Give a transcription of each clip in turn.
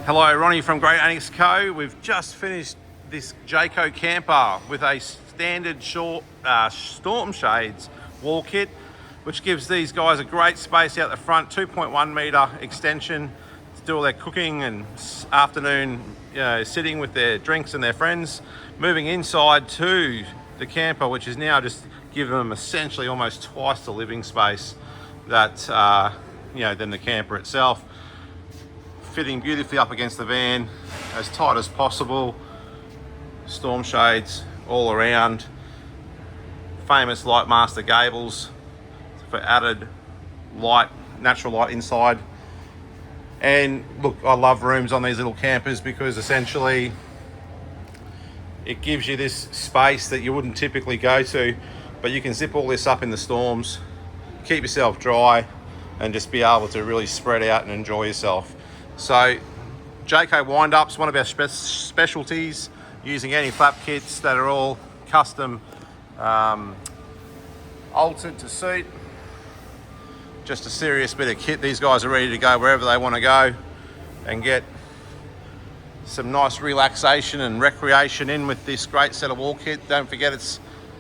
Hello, Ronnie from Great Annexe Co. We've just finished this Jayco Camper with a standard short Storm Shadez wall kit, which gives these guys a great space out the front, 2.1 metre extension to do all their cooking and afternoon sitting with their drinks and their friends. Moving inside to the camper, which is now just giving them essentially almost twice the living space that than the camper itself. Fitting beautifully up against the van, as tight as possible. Storm shades all around. Famous Lightmaster gables for added light, natural light inside. And look, I love rooms on these little campers because essentially it gives you this space that you wouldn't typically go to, but you can zip all this up in the storms, keep yourself dry, and just be able to really spread out and enjoy yourself. So Jayco wind-ups, one of our specialties, using anti-flap kits that are all custom altered to suit. Just a serious bit of kit. These guys are ready to go wherever they want to go and get some nice relaxation and recreation in with this great set of wall kit. Don't forget it's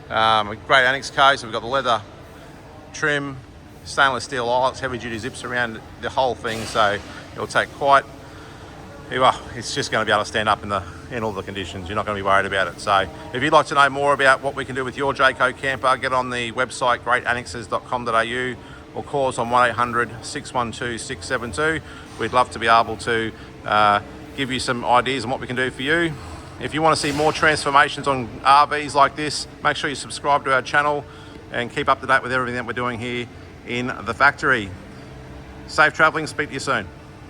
a great Annexe Co, so we've got the leather trim, stainless steel eyelets, heavy duty zips around the whole thing, so it'll take quite, well, it's just going to be able to stand up in all the conditions. You're not going to be worried about it. So if you'd like to know more about what we can do with your Jayco camper, get on the website greatannexes.com.au or call us on 1800 612 672. We'd love to be able to give you some ideas on what we can do for you. If you want to see more transformations on RVs like this, make sure you subscribe to our channel and keep up to date with everything that we're doing here in the factory. Safe travelling, speak to you soon.